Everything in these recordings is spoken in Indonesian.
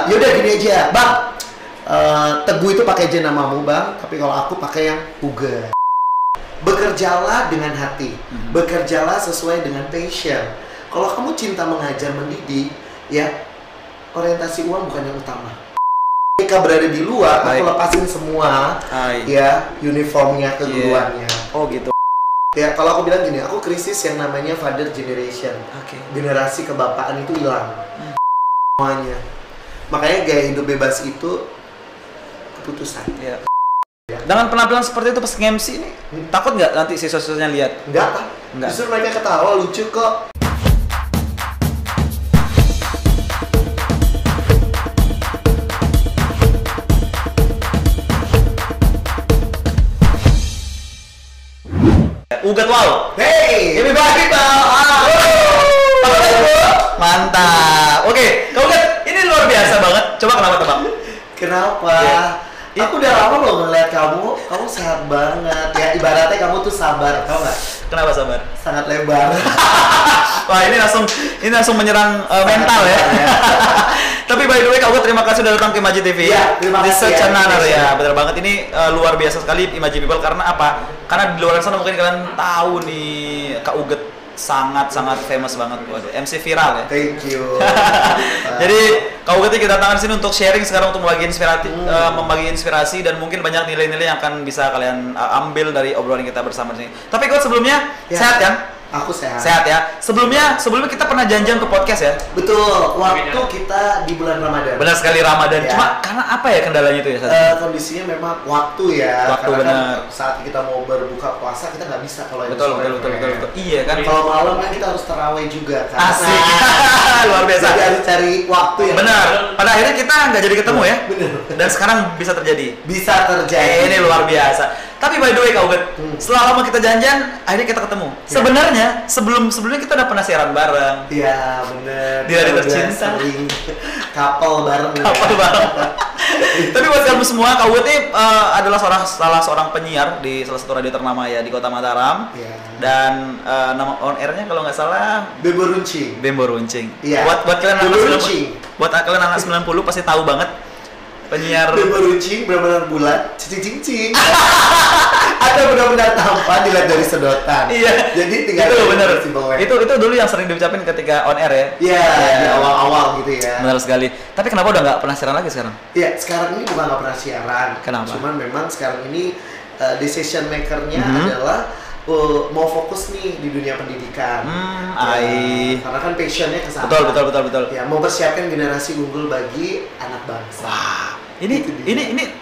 Yaudah gini aja, Bang. Teguh itu pakai aja namamu, Bang. Tapi kalau aku pakai yang Uga. Bekerjalah dengan hati. Bekerjalah sesuai dengan passion. Kalau kamu cinta mengajar, mendidik, ya orientasi uang bukan yang utama. Ketika berada di luar, aku lepasin semua, ya uniformnya, keguruannya. Oh gitu. Ya kalau aku bilang gini, aku krisis yang namanya father generation. Generasi kebapaan itu hilang. Semuanya. Makanya gaya hidup bebas itu keputusan. Ya. Dengan penampilan seperti itu pas nge-MC ini, takut nggak nanti siswa-siswanya lihat? Enggak. Justru mereka ketawa, lucu kok. Ugat wow. Hey, everybody mantap. Oke, Kak Ugat, ini luar biasa banget. Coba kenapa tebak? Kenapa? Aku udah lama loh ngeliat kamu sehat banget. Ya ibaratnya kamu tuh sabar, tau nggak? Kenapa sabar? Sangat lebar. Wah ini langsung menyerang mental ya. Tapi by the way, Kak Ugat, terima kasih udah datang ke Imaji TV. Ya, terima kasih. Such an honor ya, bener banget. Ini luar biasa sekali Imaji People. Karena apa? Karena di luar sana mungkin kalian tahu nih Kak Ugat sangat famous banget. Waduh, MC viral ya. Thank you. Jadi Kak Ugat kita datang sini untuk sharing sekarang, untuk membagi inspirasi dan mungkin banyak nilai-nilai yang akan bisa kalian ambil dari obrolan kita bersama di sini. Tapi Kak, sebelumnya sehat kan? Aku sehat. Sehat ya. Sebelumnya kita pernah janjian ke podcast ya. Betul. Waktu kita di bulan Ramadan. Benar sekali, Ramadan. Ya. Cuma karena apa ya kendalanya itu ya? Kondisinya memang waktu ya. Waktu benar. Kan saat kita mau berbuka puasa kita nggak bisa kalau betul. Iya kan. Kalau malam kan kita harus tarawih juga kan. Asik. Luar biasa. Jadi harus cari waktu yang benar. Pada akhirnya kita nggak jadi ketemu ya. Benar. Dan sekarang bisa terjadi. Bisa terjadi. Ini luar biasa. Tapi by the way Kak Ugat, setelah lama kita janjian, akhirnya kita ketemu. Ya. Sebenarnya sebelumnya kita udah pernah siaran bareng. Iya bener. Di hari tercinta. Couple bareng. Tapi buat kamu semua, Kak Ugat ini adalah salah seorang penyiar di salah satu radio ternama ya di Kota Mataram. Iya. Dan nama on airnya kalau nggak salah Bembo Runcing. Bembo Runcing. Iya. Buat kalian anak 90 pasti tahu banget. Penyiar Bembo Runcing benar-benar bulat, cicing. Ada benar-benar tampan dilihat dari sedotan. Iya. Jadi tinggal itu benar. Itu dulu yang sering diucapin ketika on air ya. Iya, di awal-awal gitu ya. Benar sekali. Tapi kenapa udah nggak pernah siaran lagi sekarang? Iya, sekarang ini bukan nggak pernah siaran. Kenapa? Cuman memang sekarang ini decision maker-nya adalah mau fokus nih di dunia pendidikan. Karena kan passionnya ke sana. Betul. Ya, mau persiapkan generasi unggul bagi anak bangsa. Wah, ini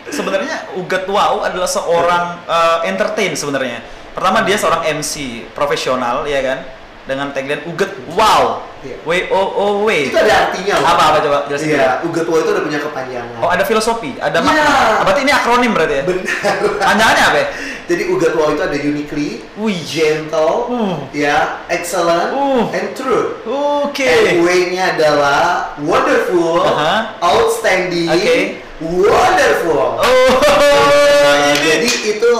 sebenarnya Ugat Wow adalah seorang entertain sebenarnya. Pertama dia seorang MC profesional ya kan, dengan tagline Ugat Wow. W-O-O-W. Itu ada artinya loh. Apa coba jelasin. Iya, Ugat Wow itu udah punya kepanjangan. Oh, ada filosofi, ada makna. Berarti ini akronim berarti ya? Benar. Panjangannya apa ya? Jadi Ugat Wow itu ada uniquely, gentle, ya, excellent, and true. And W-nya adalah wonderful, outstanding, wonderful. Jadi itu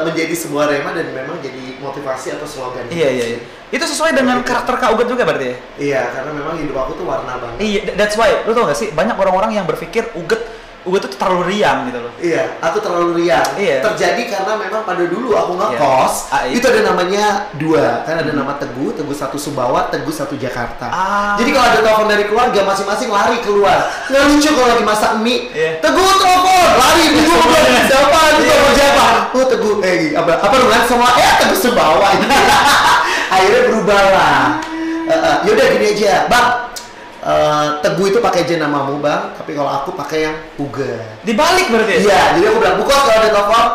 menjadi sebuah rema dan memang jadi motivasi atau slogan. Iya. Itu sesuai dengan karakter Kak Ugat juga berarti ya? Iya, karena memang hidup aku tuh warna banget. Iya, that's why. Lu tau gak sih, banyak orang-orang yang berpikir Ugat tuh terlalu riang gitu loh. Iya, aku terlalu riang. Iya. Terjadi karena memang pada dulu aku ngekos, itu ada namanya dua, kan ada nama Teguh satu Sumbawa, Teguh satu Jakarta. Jadi kalau ada telepon dari keluarga, masing-masing lari keluar. Nggak lucu kalau lagi masak mie, Teguh telepon, lari bingung siapa? Oh Teguh, apa rumah semua? Teguh Sumbawa. Akhirnya berubah lah. Yaudah gini aja, Bang. Teguh itu pakai aja namamu, Bang. Tapi kalau aku pakai yang Uga. Dibalik berarti? Iya, jadi aku bilang, Buka kalau ada telepon,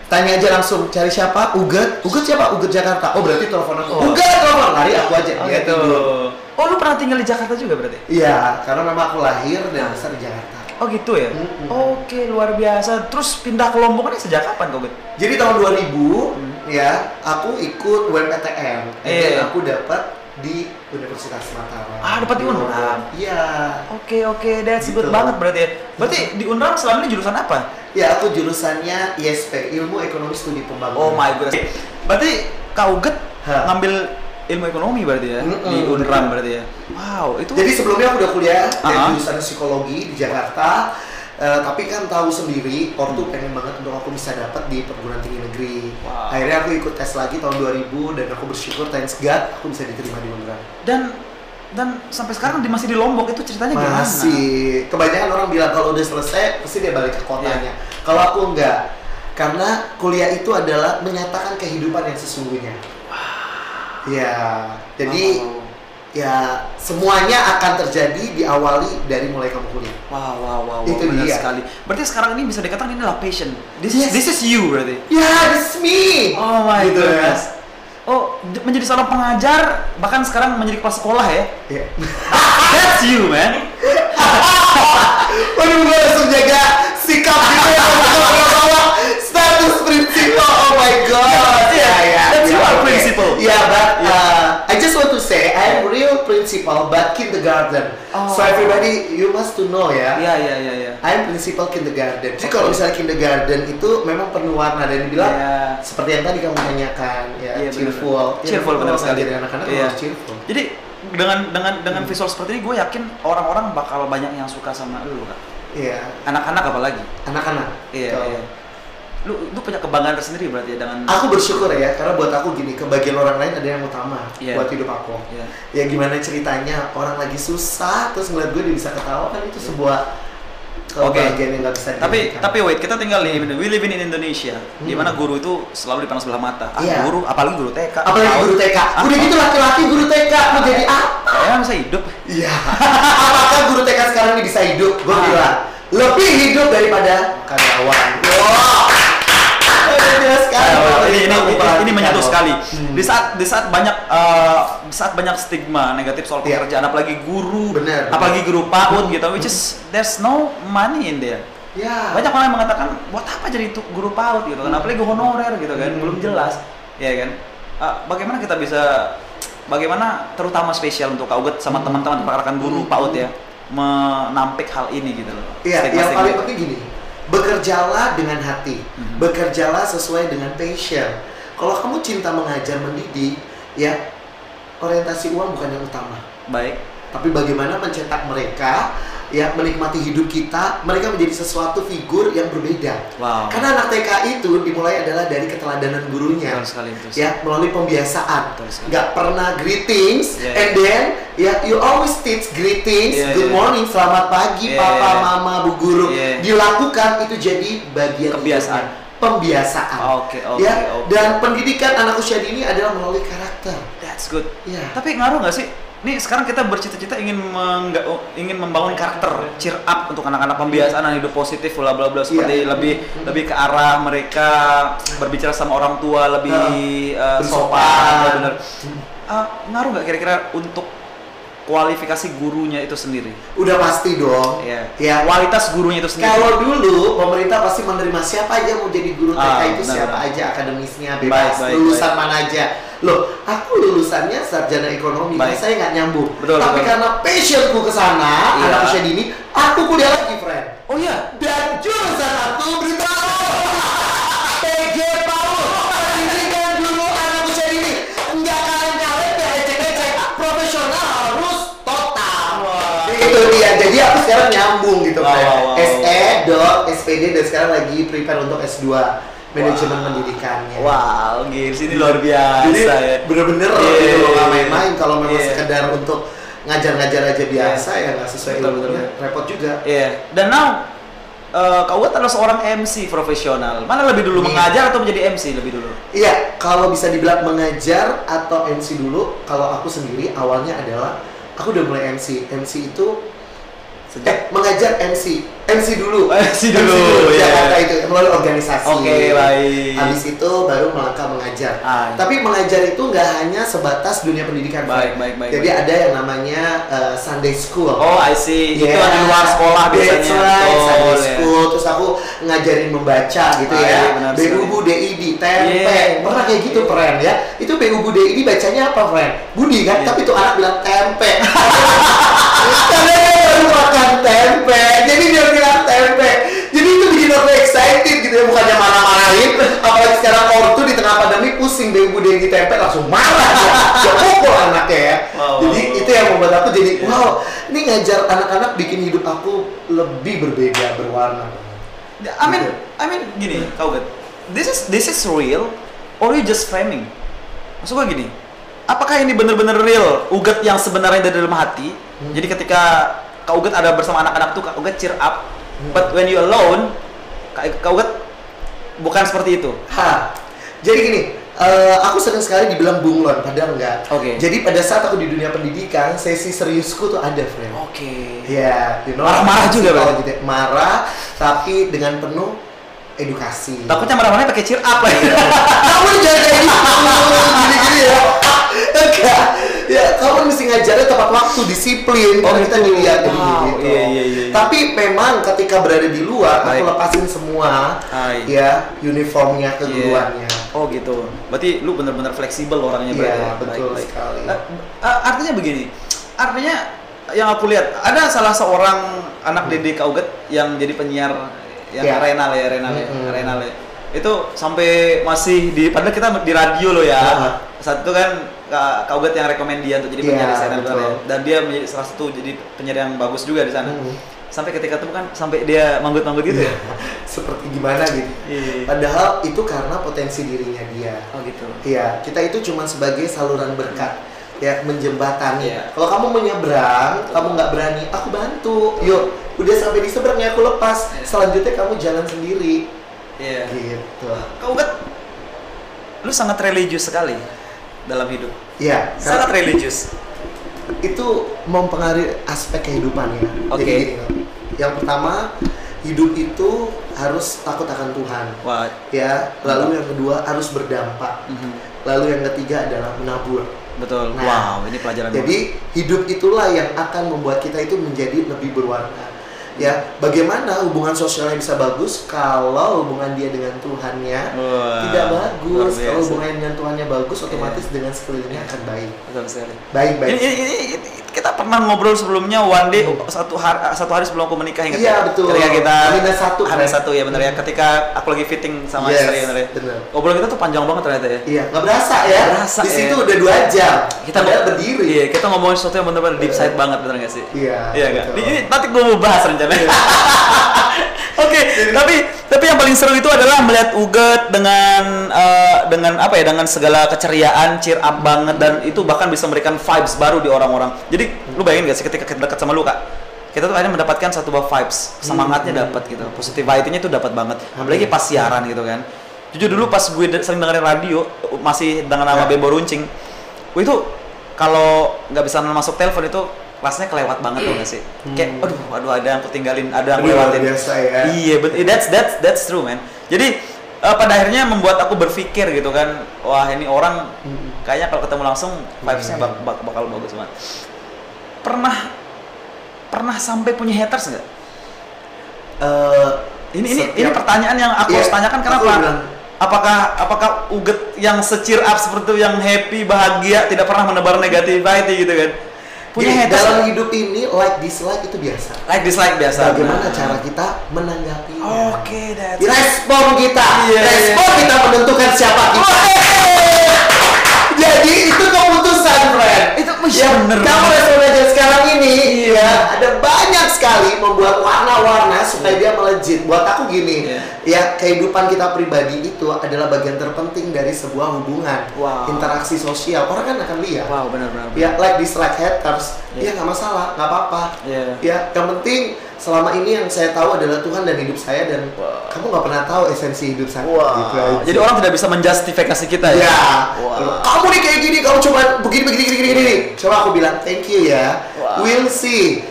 tanya aja langsung, cari siapa? Ugat siapa? Ugat Jakarta. Oh berarti telepon aku. Ugat telepon, lari aku aja. Oh gitu. Oh lu pernah tinggal di Jakarta juga berarti? Iya, karena memang aku lahir dan besar di Jakarta. Oh gitu ya? Oke, luar biasa. Terus pindah ke Lombok ini sejak kapan kau? Jadi tahun 2000 ya, aku ikut UMPTN. Dan aku dapat di Universitas Mataram. Dapat di Unram? Iya. Oke, that's good banget berarti ya. Berarti di Unram selama ini jurusan apa? Ya, aku jurusannya ISP, Ilmu Ekonomi Studi Pembangunan. Oh my goodness. Berarti Kak Ugat ngambil ilmu ekonomi berarti ya, di Unram berarti ya. Wow, itu. Jadi sebelumnya aku udah kuliah dari jurusan psikologi di Jakarta. Tapi kan tahu sendiri, ortu pengen banget untuk aku bisa dapat di perguruan tinggi negeri. Akhirnya aku ikut tes lagi tahun 2000 dan aku bersyukur thanks God aku bisa diterima di Unram. Dan sampai sekarang masih di Lombok, itu ceritanya gimana? Masih. Kebanyakan orang bilang kalau udah selesai pasti dia balik ke kotanya. Kalau aku enggak. Karena kuliah itu adalah menyatakan kehidupan yang sesungguhnya. Ya, jadi ya semuanya akan terjadi diawali dari mulai kamu kuliah. Wow, itu benar dia sekali. Berarti sekarang ini bisa dikatakan ini adalah passion. This is you berarti. This is me. Oh my goodness. Oh, menjadi seorang pengajar, bahkan sekarang menjadi kepala sekolah ya? Yeah. That's you, man. Waduh, gue langsung jaga sikap gitu ya. Status prinsipal, oh my god. That's your principle. Yeah, but I just want to say, I'm real principal, but kindergarten. So everybody, you must to know ya. Yeah. I'm principal kindergarten. Jadi kalau misalnya kindergarten itu memang penuh warna dan dibilang seperti yang tadi kamu tanyakan, cheerful benar sekali. Jadi anak-anak harus cheerful. Jadi dengan visual seperti ini, gue yakin orang-orang bakal banyak yang suka sama lu, Kak. Iya. Anak-anak apalagi? Anak-anak. Iya. Lu punya kebanggaan tersendiri berarti ya dengan. Aku bersyukur ya, karena buat aku gini, kebahagiaan orang lain ada yang utama buat hidup aku. Ya gimana ceritanya orang lagi susah terus ngeliat gue dia bisa ketawa, kan itu sebuah kebahagiaan yang nggak bisa dibayangkan. Tapi wait, kita tinggal we live in Indonesia, di mana guru itu selalu dipandang sebelah mata. Guru, apalagi guru TK. Udah gitu laki-laki guru TK mau jadi apa? Ya bisa hidup. Iya. Apakah guru TK sekarang ini bisa hidup? Gue bilang lebih hidup daripada karyawan. Ini menyatu sekali. Di saat banyak stigma negatif soal pekerjaan, apalagi guru, apalagi guru PAUD gitu, which is there's no money in there. Banyak orang yang mengatakan buat apa jadi guru PAUD gitu kan, apalagi honorer gitu kan, belum jelas, ya kan. Bagaimana terutama spesial untuk Kak Uget sama teman-teman rekan guru PAUD ya, menampik hal ini gitu loh. Iya, yang paling penting gini. Bekerjalah dengan hati, bekerjalah sesuai dengan passion. Kalau kamu cinta mengajar, mendidik, ya orientasi uang bukan yang utama. Baik. Tapi bagaimana mencetak mereka, ya menikmati hidup kita, mereka menjadi sesuatu figur yang berbeda. Karena anak TK itu dimulai adalah dari keteladanan gurunya. Ya, melalui pembiasaan. Gak pernah greetings, and then ya you always teach greetings, good morning, selamat pagi, papa, mama, bu guru. Dilakukan itu jadi bagian kebiasaan. Pembiasaan. Dan pendidikan anak usia dini adalah melalui karakter. That's good. Tapi ngaruh nggak sih? Nih sekarang kita bercita-cita ingin membangun karakter cheer up untuk anak-anak, pembiasaan hidup positif, bla bla bla, seperti lebih ke arah mereka berbicara sama orang tua lebih sopan, benar. Ngaruh nggak kira-kira untuk kualifikasi gurunya itu sendiri? Udah pasti dong. Ya, kualitas gurunya itu sendiri. Kalau dulu pemerintah pasti menerima siapa aja mau jadi guru TK itu, siapa aja, akademisnya bebas, lulusan mana aja. Loh, aku lulusannya sarjana ekonomi, saya nggak nyambung. Tapi karena passionku ke sana, anak usia dini, aku kuliah lagi, friend. Oh iya. Dan jurusan aku beritahu PG PAUD, pendidikan dulu anak usia dini. Nggak kaleng-kaleng, ecek-ecek, profesional harus total. Itu dia. Jadi aku sekarang nyambung gitu, friend. SE, SPD, dan sekarang lagi prepare untuk S2. Manajemen pendidikannya. Wow, gigs ini luar biasa. Jadi, ya. Bener-bener gitu, nggak main-main. Kalau memang sekedar untuk ngajar-ngajar aja biasa ya nggak sesuai ilmunya, repot juga. Dan now Kak Uget adalah seorang MC profesional. Mana lebih dulu, mengajar atau menjadi MC lebih dulu? Iya, kalau bisa dibilang mengajar atau MC dulu, kalau aku sendiri awalnya adalah aku udah mulai MC. MC itu mengajar MC dulu. Jakarta itu melalui organisasi. Baik. Habis itu baru melangkah mengajar. Tapi mengajar itu nggak hanya sebatas dunia pendidikan. Baik. Jadi ada yang namanya Sunday School. Oh, I see. Itu di luar sekolah biasanya. Sunday School. Terus aku ngajarin membaca gitu ya. BUBU DID, tempe. Pernah kayak gitu, friend ya. Itu BUBU DID bacanya apa, friend? Budi kan? Tapi tuh anak bilang tempe. Karena dia baru makan tempe, jadi dia bilang tempe. Jadi itu bikin aku excited gitu ya, bukannya marah-marahin. Apalagi sekarang ortu di tengah pandemi pusing BUBU DID tempe, langsung marah dia. Ya yang membuat aku jadi wow, ini ngajar anak-anak bikin hidup aku lebih berbeda, berwarna. I mean gini, kau kan, this is real or you just framing? Maksud gua gini, apakah ini benar-benar real Ugat yang sebenarnya dari dalam hati? Jadi ketika Kak Ugat ada bersama anak-anak tuh Kak Ugat cheer up, but when you alone, Kak Ugat bukan seperti itu. Jadi gini, aku sering sekali dibilang bunglon, padahal enggak. Jadi pada saat aku di dunia pendidikan, sesi seriusku tuh ada, friend. Ya, marah-marah juga, gitu. Marah, tapi dengan penuh edukasi. Takutnya marah-marahnya pakai cheer up lagi. Kamu jangan kayak gini-gini ya. Enggak. Ya, kamu mesti ngajarnya tepat waktu, disiplin. Kita dilihat gitu. Iya. Tapi memang ketika berada di luar, aku lepasin semua ya uniformnya, keguruannya. Oh gitu. Berarti lu benar-benar fleksibel orangnya. Iya, betul sekali. Artinya begini. Artinya yang aku lihat ada salah seorang anak didik Kak Ugat yang jadi penyiar yang Renal ya. Itu sampai masih padahal kita di radio loh ya. Saat itu kan Kak Ugat yang rekomend dia untuk jadi penyiar di sana ya. Dan dia menjadi salah satu jadi penyiar yang bagus juga di sana. Sampai ketika itu kan sampai dia manggut-manggut gitu ya. Seperti gimana gitu. Padahal itu karena potensi dirinya dia. Oh gitu. Iya, kita itu cuma sebagai saluran berkat. Ya, menjembatani. Kalau kamu menyeberang, kamu nggak berani, aku bantu. Yuk, udah sampai di seberangnya aku lepas. Selanjutnya kamu jalan sendiri. Gitu. Kau Ugat, lu sangat religius sekali dalam hidup. Iya. Sangat religius. Itu mempengaruhi aspek kehidupan ya. Jadi gini, yang pertama, hidup itu harus takut akan Tuhan. Ya. Lalu yang kedua harus berdampak. Lalu yang ketiga adalah menabur. Betul. Ini pelajaran. Jadi hidup itulah yang akan membuat kita itu menjadi lebih berwarna. Ya, bagaimana hubungan sosialnya bisa bagus kalau hubungan dia dengan Tuhannya tidak bagus. Kalau hubungan dengan Tuhannya bagus, otomatis dengan sekelilingnya akan baik. Betul sekali. Baik. Ini kita pernah ngobrol sebelumnya one day satu hari sebelum aku menikah, ingat? Iya, betul. Ketika kita H-1 ya benar ya. Ketika aku lagi fitting sama istri benar ya. Ngobrol kita tuh panjang banget ternyata ya. Iya, nggak berasa ya. Di situ udah 2 jam. Kita berdiri. Iya, kita ngomongin sesuatu yang benar-benar deep side banget, benar nggak sih? Iya. Iya nggak? Ini nanti gue mau bahas rencananya. Tapi yang paling seru itu adalah melihat Ugat dengan apa ya, dengan segala keceriaan, cheer up banget, dan itu bahkan bisa memberikan vibes baru di orang-orang. Jadi lu bayangin gak sih ketika kita dekat sama lu Kak, kita tuh akhirnya mendapatkan satu vibes, semangatnya dapat gitu, positivity-nya itu dapat banget. Apalagi pas siaran gitu kan. Jujur dulu pas gue sering dengerin radio masih dengan nama Bebo Runcing, gue itu kalau nggak bisa masuk telepon itu rasanya kelewat banget tuh nggak sih? Kayak aduh ada yang ketinggalin, ada yang lewatin. Biasa ya. Iya, but that's true man. Jadi pada akhirnya membuat aku berpikir gitu kan, wah ini orang kayaknya kalau ketemu langsung vibes-nya bakal bagus banget. Pernah sampai punya haters nggak? Ini pertanyaan yang aku harus tanyakan, kenapa? Apakah Ugat yang se-cheer up seperti itu, yang happy, bahagia, tidak pernah menebar negativity gitu kan? Punya dalam hidup ini like dislike itu biasa. Like dislike biasa. Bagaimana cara kita menanggapinya? That's respon kita. Respon kita menentukan siapa kita. Jadi itu keputusan, friend. Itu benar. Kamu respon aja sekarang ini. Ya, ada banyak sekali membuat warna-warna supaya dia melejit. Buat aku gini, ya kehidupan kita pribadi itu adalah bagian terpenting dari sebuah hubungan, interaksi sosial. Orang kan akan lihat. Benar. Ya, like dislike haters, ya nggak masalah, nggak apa-apa. Ya, yang penting selama ini yang saya tahu adalah Tuhan dan hidup saya, dan kamu nggak pernah tahu esensi hidup saya. Gitu aja. Jadi orang tidak bisa menjustifikasi kita ya. Kamu nih kayak gini, kamu cuma begini. Coba aku bilang thank you ya. We'll see.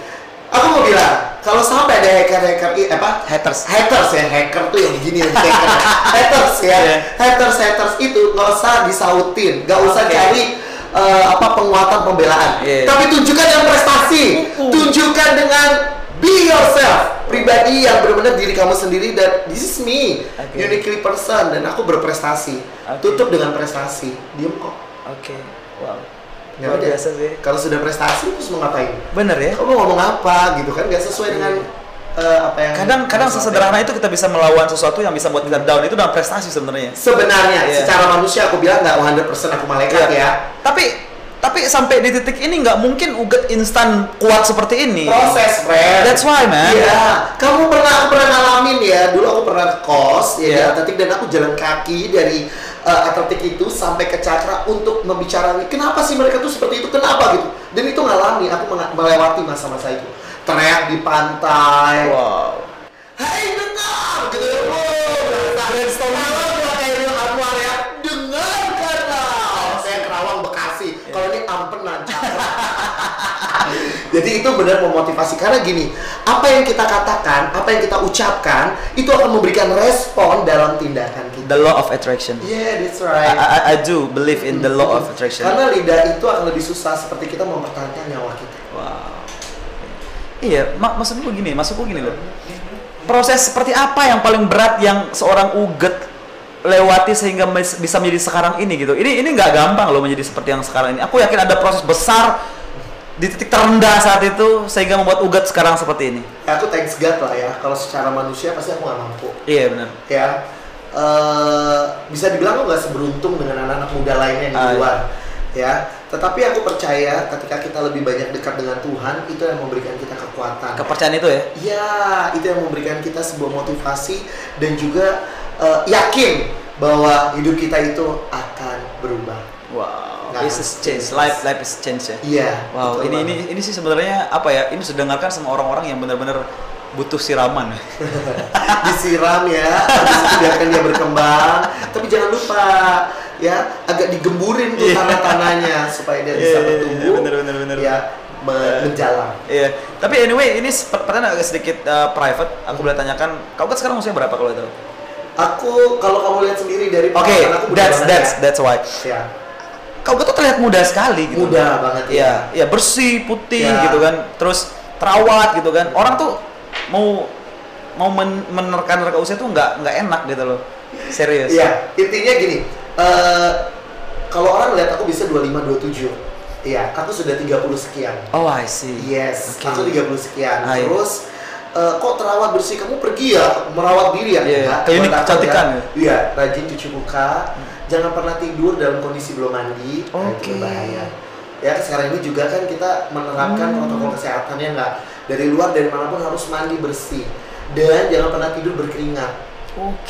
Aku mau bilang, kalau sampai ada haters ya, hacker tuh yang begini yang haters ya. Haters itu nggak usah disautin, nggak usah cari penguatan pembelaan. Tapi tunjukkan dengan prestasi, tunjukkan dengan be yourself, pribadi yang benar-benar diri kamu sendiri, dan this is me, uniquely person, dan aku berprestasi. Tutup dengan prestasi, diem kok. Ya udah, biasa sih. Kalau sudah prestasi terus mau ngapain? Bener ya. Kamu ngomong apa gitu kan? Gak sesuai dengan apa yang. Kadang sesederhana itu kita bisa melawan sesuatu yang bisa buat kita down, itu dalam prestasi sebenarnya. Sebenarnya, secara manusia aku bilang nggak 100% aku malaikat ya. Tapi tapi sampai di titik ini nggak mungkin Uget instan kuat seperti ini. Proses, friend. That's why, man. Iya. Kamu pernah ngalamin ya. Dulu aku pernah ke kos ya di atletik dan aku jalan kaki dari atletik itu sampai ke Cakra untuk membicarakan kenapa sih mereka tuh seperti itu, kenapa gitu. Dan itu ngalami, aku melewati masa-masa itu. Teriak di pantai. Wow. Hai dengar, gitu. Brainstorming kayak aku area dengarkanlah. Saya Kerawang Bekasi. Kalau ini Ampenan Cakra. Jadi itu benar memotivasi karena gini, apa yang kita katakan, apa yang kita ucapkan itu akan memberikan respon dalam tindakan kita. The law of attraction. Yeah, that's right. I do believe in the law of attraction. Karena lidah itu akan lebih susah seperti kita mempertahankan nyawa kita. Wow. Iya, maksudku gini loh. Proses seperti apa yang paling berat yang seorang Uget lewati sehingga bisa menjadi sekarang ini gitu. Ini nggak gampang loh menjadi seperti yang sekarang ini. Aku yakin ada proses besar di titik terendah saat itu sehingga membuat Uget sekarang seperti ini. Aku thanks God lah ya. Kalau secara manusia pasti aku nggak mampu. Iya benar. Ya, bisa dibilang aku nggak seberuntung dengan anak-anak muda lainnya di luar. Ya, tetapi aku percaya ketika kita lebih banyak dekat dengan Tuhan, itu yang memberikan kita kekuatan. Kepercayaan itu ya? Ya, itu yang memberikan kita sebuah motivasi dan juga yakin bahwa hidup kita itu akan berubah. Wow, this is change, life is change ya. Iya. Wow, ini sih sebenarnya apa ya? Ini sudah dengarkan sama orang-orang yang benar-benar butuh siraman. Disiram ya, habis itu biarkan dia berkembang. Tapi jangan lupa ya, agak digemburin tuh tanah-tanahnya supaya dia bisa bertumbuh. Bener. Ya, menjalan. Iya. Tapi anyway, ini pertanyaan agak sedikit private. Aku boleh tanyakan, kau kan sekarang usia berapa kalau itu? Aku kalau kamu lihat sendiri dari penampilan aku that's why. Ya. Kau tuh terlihat muda sekali gitu. Muda banget ya. Iya, bersih, putih gitu kan. Terus terawat gitu kan. Orang tuh mau menerka usia tuh nggak enak gitu loh. Serius. Iya, intinya gini. Kalau orang lihat aku bisa 25-27. Iya, aku sudah 30 sekian. Oh, I see. Yes, okay. aku 30 sekian. Terus kok terawat bersih, kamu pergi ya merawat diri ya? Iya, klinik kecantikan. Iya, rajin cuci muka. Jangan pernah tidur dalam kondisi belum mandi. Itu berbahaya. Ya, sekarang ini juga kan kita menerapkan protokol kesehatannya nggak. Dari luar dari manapun harus mandi bersih. Dan jangan pernah tidur berkeringat.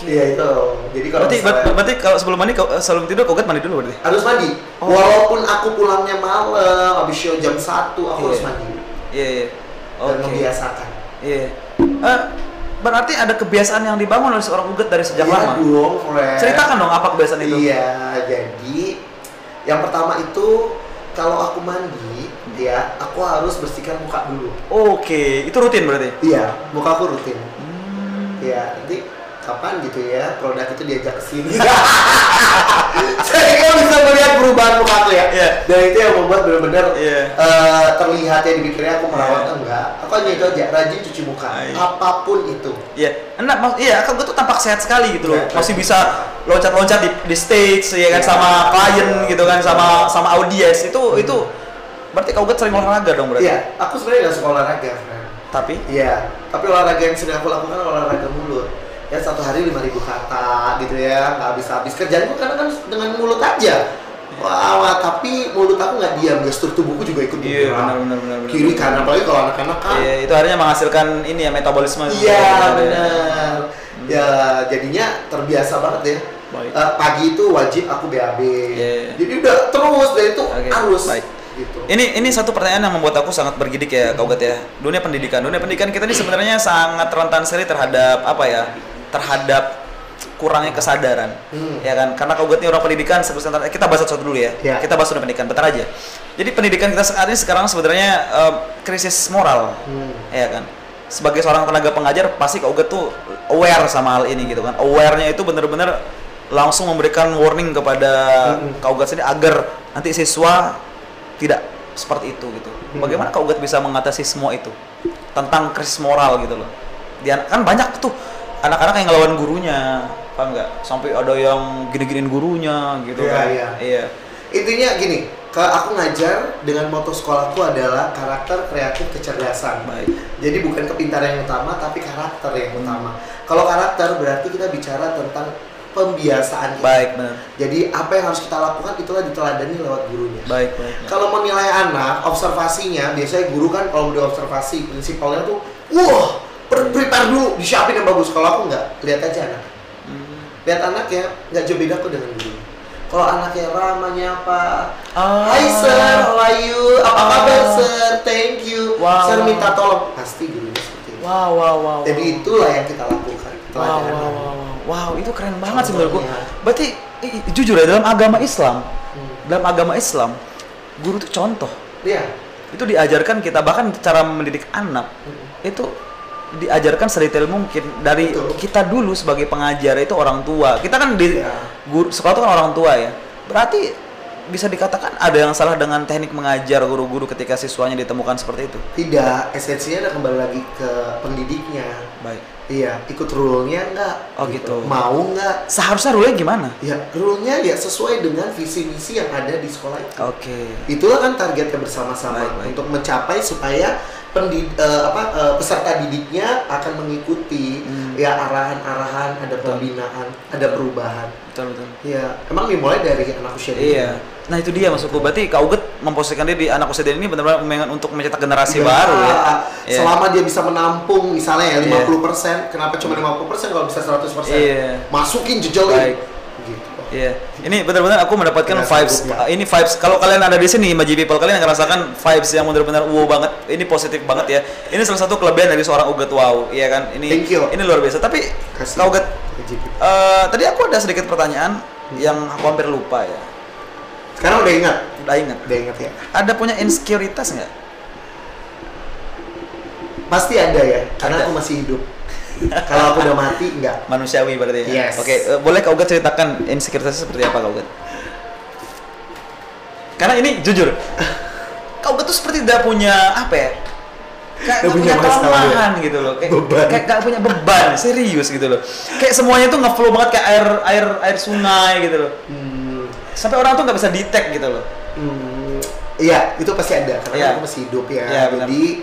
Iya itu. Jadi kalau berarti kalau sebelum sebelum tidur kau mandi dulu berarti? Harus mandi. Walaupun aku pulangnya malam, habis show jam 1, aku harus mandi. Iya. Dan membiasakan. Iya. Berarti ada kebiasaan yang dibangun oleh seorang Uget dari sejak lama. Iya dong, friend. Ceritakan dong apa kebiasaan itu. Iya, jadi yang pertama itu kalau aku mandi, ya aku harus bersihkan muka dulu. Oke, itu rutin berarti? Iya, muka aku rutin. Iya, nanti kapan gitu ya produk itu diajak ke sini. Saya kan bisa melihat perubahan muka aku ya. Dan itu yang membuat benar-benar terlihat ya dipikirnya aku merawat enggak. Aku hanya itu aja, rajin cuci muka. Apapun itu. Iya. Aku tuh tampak sehat sekali gitu loh. Masih bisa loncat-loncat di stage ya kan sama klien gitu kan sama audiens. Itu berarti kau sering olahraga dong berarti? Iya, aku sebenarnya nggak suka olahraga, friend. Tapi? Iya, tapi olahraga yang sering aku lakukan olahraga mulut. Ya satu hari 5.000 kata gitu ya, nggak habis-habis. Kerjaanku karena kan dengan mulut aja. Wah, tapi mulut aku nggak diam, gestur tubuhku juga ikut bergerak. Iya, benar. Kiri kanan, apalagi kalau anak-anak kan. Iya, itu akhirnya menghasilkan ini ya metabolisme. Iya, benar. Ya, jadinya terbiasa banget ya. Pagi itu wajib aku BAB. Jadi udah terus dan itu harus. Gitu. Ini satu pertanyaan yang membuat aku sangat bergidik ya, Kak Uget ya. Dunia pendidikan kita ini sebenarnya sangat rentan sekali terhadap apa ya? Terhadap kurangnya kesadaran, ya kan? Karena Kak Uget ini orang pendidikan, kita bahas satu dulu ya. Kita bahas dunia pendidikan, bentar aja. Jadi pendidikan kita saat ini sekarang sebenarnya krisis moral, ya kan? Sebagai seorang tenaga pengajar, pasti Kak Uget tuh aware sama hal ini gitu kan? Aware-nya itu benar-benar langsung memberikan warning kepada Kak Uget sendiri agar nanti siswa tidak seperti itu gitu. Bagaimana Kak Uget bisa mengatasi semua itu tentang krisis moral gitu loh? Kan banyak tuh anak-anak yang ngelawan gurunya, paham nggak? Sampai ada yang gini-giniin gurunya gitu kan? Iya. Intinya gini, kalau aku ngajar dengan moto sekolahku adalah karakter, kreatif, kecerdasan. Baik. Jadi bukan kepintaran yang utama, tapi karakter yang utama. Kalau karakter berarti kita bicara tentang pembiasaan kita. Baik, benar. Jadi apa yang harus kita lakukan itulah diteladani lewat gurunya. Baik. Kalau menilai anak, observasinya biasanya guru kan kalau udah observasi prinsipalnya tuh, wah, prepare dulu, disiapin yang bagus. Kalau aku nggak, lihat aja anak. Lihat anak ya, nggak jauh beda kok dengan guru. Kalau anaknya ramah nyapa, Hai sir, how are you? Apa kabar sir? Thank you. Sir minta tolong, pasti gurunya seperti itu. Wow. Jadi itulah yang kita lakukan. Wow, itu keren banget sih menurutku. Berarti jujur ya, dalam agama Islam, guru itu contoh. Iya. Itu diajarkan kita, bahkan cara mendidik anak itu diajarkan sedetail mungkin dari kita dulu sebagai pengajar itu orang tua. Kita kan di guru sekolah itu kan orang tua ya. Berarti bisa dikatakan ada yang salah dengan teknik mengajar guru-guru ketika siswanya ditemukan seperti itu? Tidak, esensinya ada kembali lagi ke pendidiknya. Baik. Iya, ikut rule-nya enggak? Oh gitu. Mau enggak? Seharusnya rule-nya gimana? Ya, rule-nya ya sesuai dengan visi misi yang ada di sekolah itu. Oke. Itulah kan targetnya bersama-sama untuk mencapai supaya peserta didiknya akan mengikuti ya arahan-arahan, ada pembinaan, ada perubahan. Betul. Ya, emang dimulai dari anak usia dini. Iya. Nah itu dia maksudku, berarti Kak Uget memposisikan dia di anak usia dini ini benar-benar untuk mencetak generasi baru ya. Selama dia bisa menampung misalnya ya 50%, kenapa cuma 50% kalau bisa 100%? Masukin jejelin. Gitu. Iya. Ini benar-benar aku mendapatkan vibes. Ini vibes. Kalau kalian ada di sini, Maji People, kalian yang ngerasakan vibes yang benar-benar wow banget. Ini positif banget ya. Ini salah satu kelebihan dari seorang Uget Wow, iya kan? Ini luar biasa. Tapi Kak Uget, tadi aku ada sedikit pertanyaan yang aku hampir lupa ya. Sekarang udah ingat? Udah ingat ya. Ada punya insekuritas nggak? Pasti ada ya, karena aku masih hidup. Kalau aku udah mati, enggak. Manusiawi berarti ya? Yes. Oke, boleh Kak Uget ceritakan insekuritasnya seperti apa Kak Uget? Karena ini jujur, Kak Uget tuh seperti tidak punya apa ya? Kayak punya kelemahan gitu loh, kayak gak punya beban, serius gitu loh. Kayak semuanya tuh nge-flow banget kayak air sungai gitu loh. Sampai orang tuh nggak bisa detect gitu loh. Iya, itu pasti ada karena aku masih hidup ya. Jadi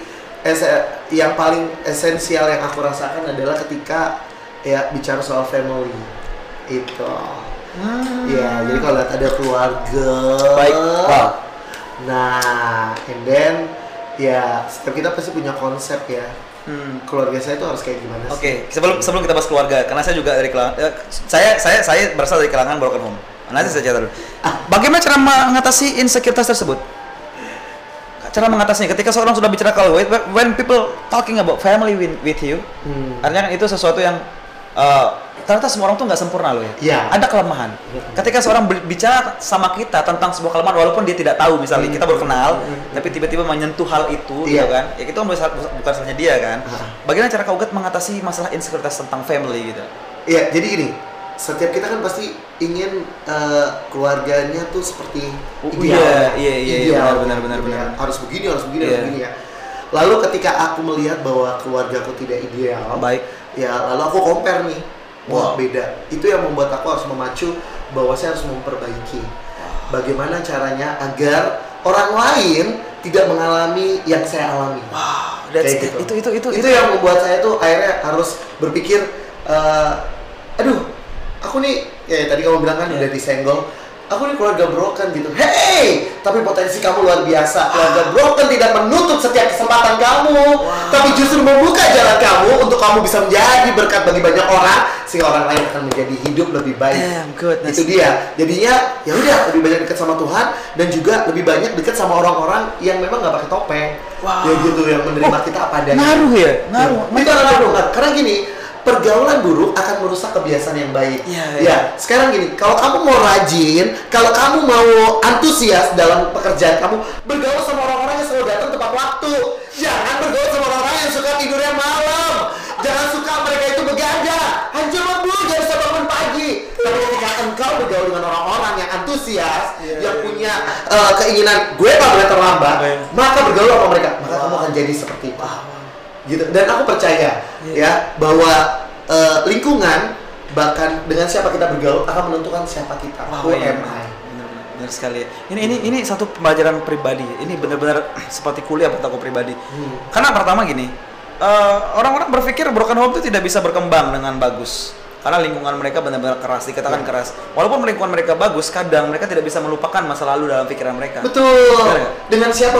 yang paling esensial yang aku rasakan adalah ketika ya bicara soal family itu. Ya, jadi kalau lihat ada keluarga. Baik. Wow. Nah, and then ya setiap kita pasti punya konsep ya. Keluarga saya itu harus kayak gimana sih? Oke, sebelum kita bahas keluarga, karena saya juga dari kalangan saya berasal dari kalangan broken home. Nanti saya cerita dulu. Bagaimana cara mengatasi insekuritas tersebut? Cara mengatasinya ketika seorang sudah bicara kalau when people talking about family with you, artinya kan itu sesuatu yang ternyata semua orang tuh nggak sempurna loh ya. Ada kelemahan. Ketika seorang bicara sama kita tentang sebuah kelemahan walaupun dia tidak tahu, misalnya kita baru kenal, tapi tiba-tiba menyentuh hal itu, gitu kan? Ya kita bukan salahnya dia kan. Bagaimana cara Kak Uget mengatasi masalah insekuritas tentang family gitu? Iya, jadi gini. Setiap kita kan pasti ingin keluarganya tuh seperti ideal. Iya, benar. Harus begini ya. Lalu ketika aku melihat bahwa keluargaku tidak ideal, baik. Ya, lalu aku compare nih. Wah, beda. Itu yang membuat aku harus memacu bahwa saya harus memperbaiki. Bagaimana caranya agar orang lain tidak mengalami yang saya alami. Wow, itu yang membuat saya tuh akhirnya harus berpikir aduh, aku nih, ya tadi kamu bilang kan udah disenggol, aku nih keluarga broken gitu. Hey, tapi potensi kamu luar biasa. Keluarga broken tidak menutup setiap kesempatan kamu, tapi justru membuka jalan kamu untuk kamu bisa menjadi berkat bagi banyak orang, sehingga orang lain akan menjadi hidup lebih baik. Itu dia. Jadinya ya udah lebih banyak dekat sama Tuhan dan juga lebih banyak dekat sama orang-orang yang memang nggak pakai topeng. Ya gitu, yang menerima kita apa adanya. Ngaruh ya? Ngaruh. Itu ngaruh. Karena gini, pergaulan buruk akan merusak kebiasaan yang baik. Ya, sekarang gini, kalau kamu mau rajin, kalau kamu mau antusias dalam pekerjaan kamu, bergaul sama orang-orang yang selalu datang tepat waktu. Jangan bergaul sama orang-orang yang suka tidurnya malam. Jangan suka mereka itu begadang. Hancur lebur, jangan bisa bangun pagi. Tapi ketika engkau bergaul dengan orang-orang yang antusias, yang punya keinginan gue gak boleh terlambat, maka bergaul sama mereka. Maka kamu akan jadi seperti itu. Gitu. Dan aku percaya ya bahwa lingkungan bahkan dengan siapa kita bergaul akan menentukan siapa kita. Benar sekali ya. Ini satu pembelajaran pribadi. Ini benar-benar seperti kuliah buat aku pribadi. Karena pertama gini, orang-orang berpikir broken home itu tidak bisa berkembang dengan bagus. karena lingkungan mereka benar-benar keras, dikatakan keras. Walaupun lingkungan mereka bagus, kadang mereka tidak bisa melupakan masa lalu dalam pikiran mereka. Betul. Dengan siapa